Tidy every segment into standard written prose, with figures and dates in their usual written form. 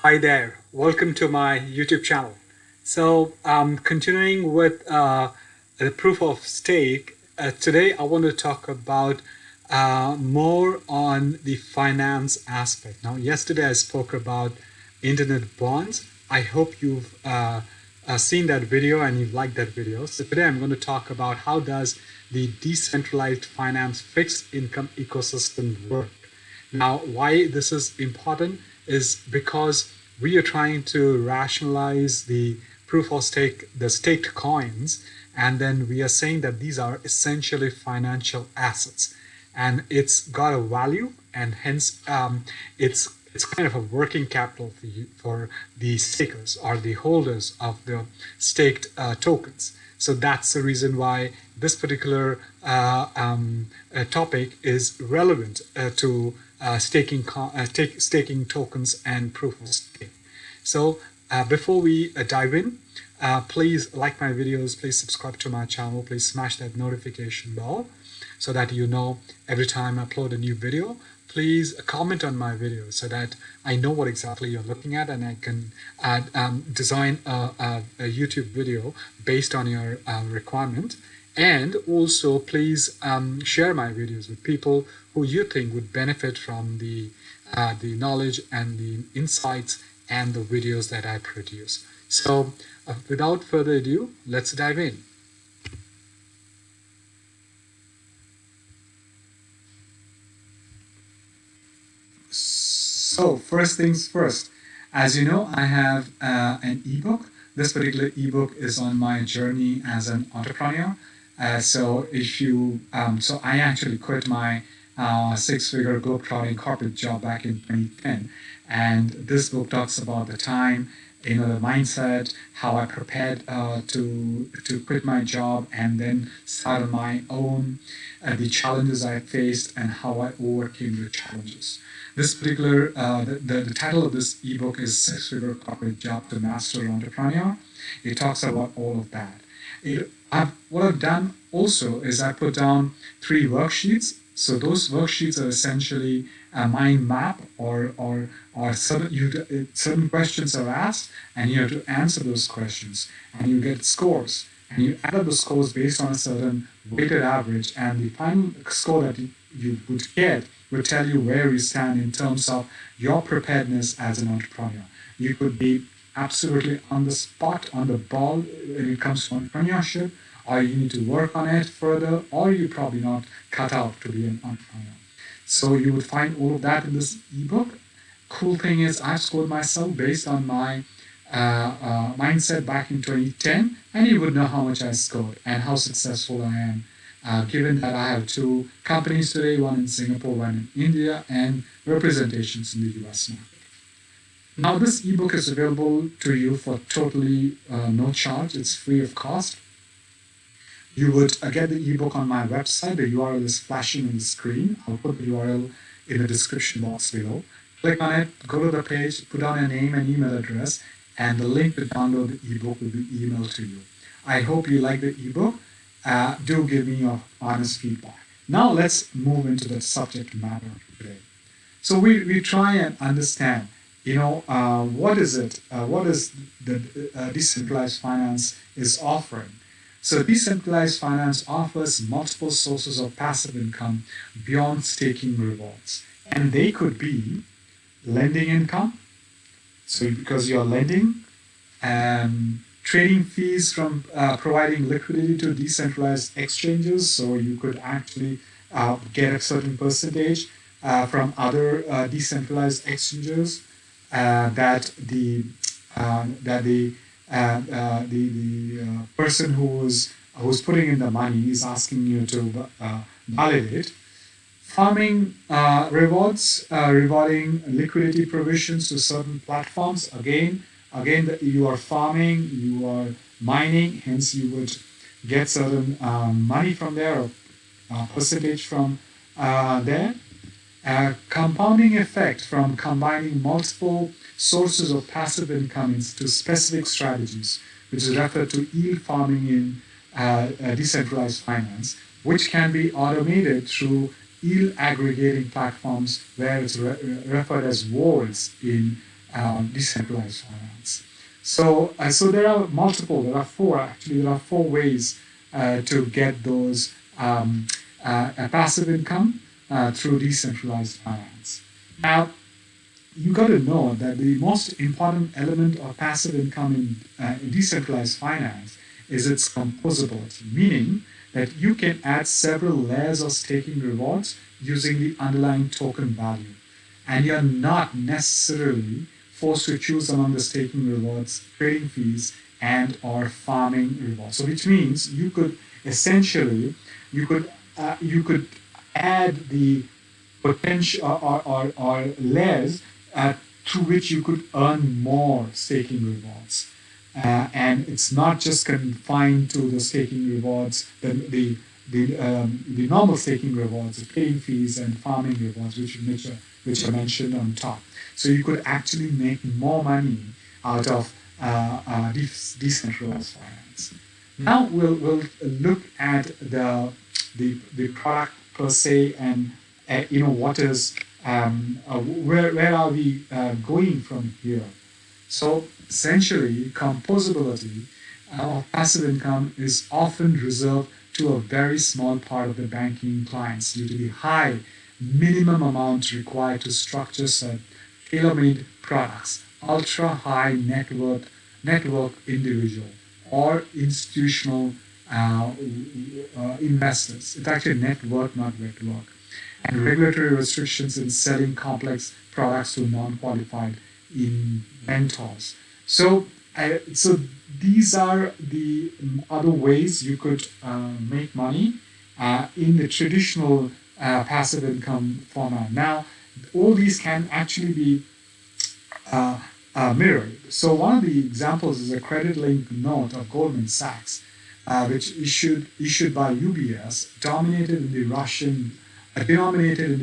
Hi there, welcome to my YouTube channel. So, continuing with the proof of stake, today I want to talk about more on the finance aspect. Now, yesterday I spoke about internet bonds. I hope you've seen that video and you've liked that video. So today I'm going to talk about how does the decentralized finance fixed income ecosystem work. Now, why this is important is because we are trying to rationalize the proof of stake, the staked coins, and then we are saying that these are essentially financial assets, and it's got a value, and hence it's kind of a working capital for the stakers or the holders of the staked tokens. So that's the reason why this particular topic is relevant to staking tokens and proof of stake. So before we dive in, please like my videos, please subscribe to my channel, please smash that notification bell so that you know every time I upload a new video. Please comment on my videos so that I know what exactly you're looking at, and I can design a YouTube video based on your requirement. And also, please share my videos with people who you think would benefit from the knowledge and the insights and the videos that I produce. So, without further ado, let's dive in. So, first things first, as you know, I have an ebook. This particular ebook is on my journey as an entrepreneur. So I actually quit my six-figure globetrotting corporate job back in 2010, and this book talks about the time, the mindset, how I prepared to quit my job and then start on my own, the challenges I faced, and how I overcame the challenges. This particular the title of this ebook is Six-Figure Corporate Job to Master Entrepreneur. It talks about all of that. What I've done also is I put down 3 worksheets. So those worksheets are essentially a mind map, or certain questions are asked, and you have to answer those questions, and you get scores, and you add up the scores based on a certain weighted average, and the final score that you would get will tell you where you stand in terms of your preparedness as an entrepreneur. You could be absolutely on the spot, on the ball when it comes to entrepreneurship, or you need to work on it further, or you're probably not cut out to be an entrepreneur. So you would find all of that in this ebook. Cool thing is I've scored myself based on my mindset back in 2010, and you would know how much I scored and how successful I am. Given that I have 2 companies today, one in Singapore, one in India, and representations in the US market. Now, this ebook is available to you for totally no charge. It's free of cost. You would get the ebook on my website. The URL is flashing on the screen. I'll put the URL in the description box below. Click on it, go to the page, put down your name and email address, and the link to download the ebook will be emailed to you. I hope you like the ebook. Do give me your honest feedback. Now let's move into the subject matter today. So we try and understand, what is it? What is the decentralized finance is offering? So decentralized finance offers multiple sources of passive income beyond staking rewards, and they could be lending income. So because you're lending, trading fees from providing liquidity to decentralized exchanges, so you could actually get a certain percentage from other decentralized exchanges that the person who's putting in the money is asking you to validate. Farming rewards, rewarding liquidity provisions to certain platforms. Again, you are farming, you are mining, hence you would get certain money from there, or percentage from there. Compounding effect from combining multiple sources of passive income into specific strategies, which is referred to yield farming in decentralized finance, which can be automated through yield aggregating platforms, where it's referred as vaults in decentralized finance. So there are multiple. There are four actually. There are four ways to get those passive income through decentralized finance. Now, you got to know that the most important element of passive income in decentralized finance is its composability, meaning that you can add several layers of staking rewards using the underlying token value. And you're not necessarily forced to choose among the staking rewards, trading fees, and or farming rewards. So which means you could essentially you could add the potential or layers through which you could earn more staking rewards. And it's not just confined to the staking rewards, the normal staking rewards, the trading fees and farming rewards, which are mentioned on top. So you could actually make more money out of decentralized finance. Now we'll look at the product per se, and what is where are we going from here. So essentially, composability of passive income is often reserved to a very small part of the banking clients due to the high minimum amount required to structure such tailor-made products. Ultra high network individual or institutional investors. It's actually network, not network. And regulatory restrictions in selling complex products to non-qualified inventors. So these are the other ways you could make money in the traditional passive income format. Now, all these can actually be mirrored. So one of the examples is a credit-linked note of Goldman Sachs, which issued by UBS, denominated in the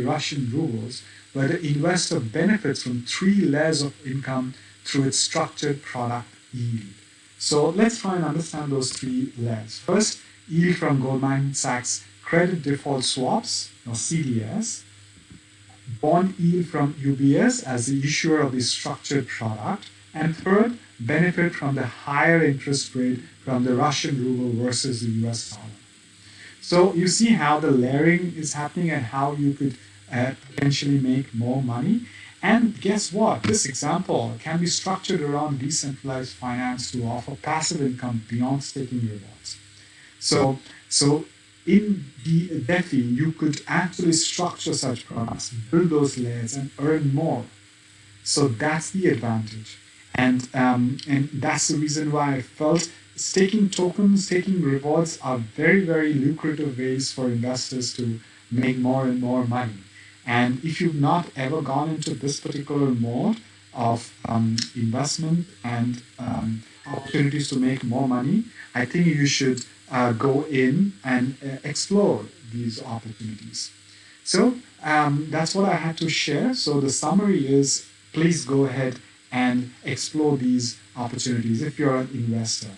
Russian rubles, where the investor benefits from three layers of income through its structured product yield. So let's try and understand those three layers. First, yield from Goldman Sachs credit default swaps, or CDS, bond yield from UBS as the issuer of the structured product, and third, benefit from the higher interest rate from the Russian ruble versus the US dollar. So you see how the layering is happening and how you could potentially make more money. And guess what? This example can be structured around decentralized finance to offer passive income beyond staking rewards. So in the DeFi, you could actually structure such products, build those layers, and earn more. So that's the advantage. And that's the reason why I felt staking tokens, staking rewards are very, very lucrative ways for investors to make more and more money. And if you've not ever gone into this particular mode of investment and opportunities to make more money, I think you should go in and explore these opportunities. So that's what I had to share. So the summary is, please go ahead and explore these opportunities if you're an investor.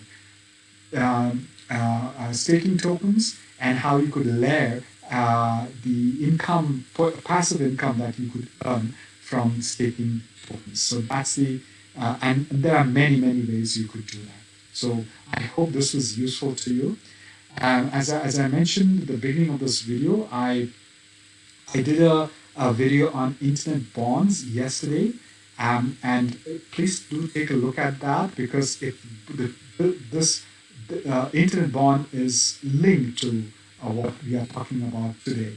Staking tokens and how you could layer the income, passive income that you could earn from staking tokens. So that's and there are many, many ways you could do that. So I hope this was useful to you. As I mentioned at the beginning of this video, I did a video on internet bonds yesterday. And please do take a look at that, because this internet bond is linked to what we are talking about today.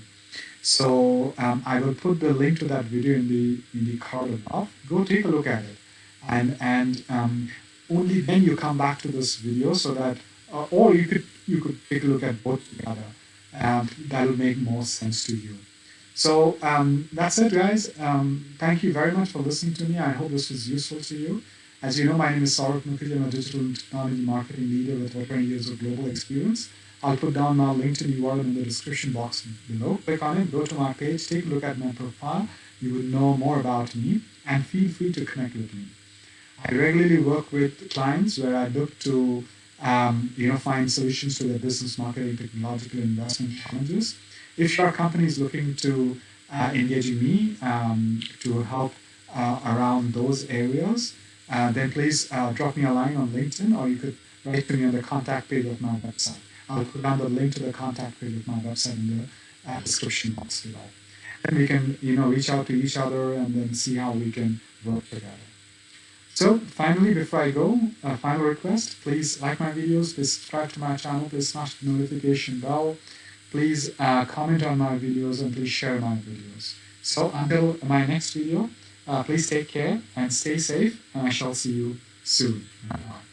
So I will put the link to that video in the card above. Go take a look at it, and only then you come back to this video, so that or you could take a look at both together. That will make more sense to you. So that's it, guys. Thank you very much for listening to me. I hope this was useful to you. As you know, my name is Saurav Mukherjee. I'm a digital and technology marketing leader with over 20 years of global experience. I'll put down my LinkedIn URL in the description box below. Click on it, go to my page, take a look at my profile. You will know more about me, and feel free to connect with me. I regularly work with clients where I look to find solutions to their business, marketing, technological investment challenges. If your company is looking to engaging me to help around those areas, then please drop me a line on LinkedIn, or you could write to me on the contact page of my website. I'll put down the link to the contact page of my website in the description box below. Then we can, reach out to each other and then see how we can work together. So finally, before I go, a final request, please like my videos, please subscribe to my channel, please smash the notification bell, please comment on my videos, and please share my videos. So until my next video, please take care and stay safe, and I shall see you soon. Bye.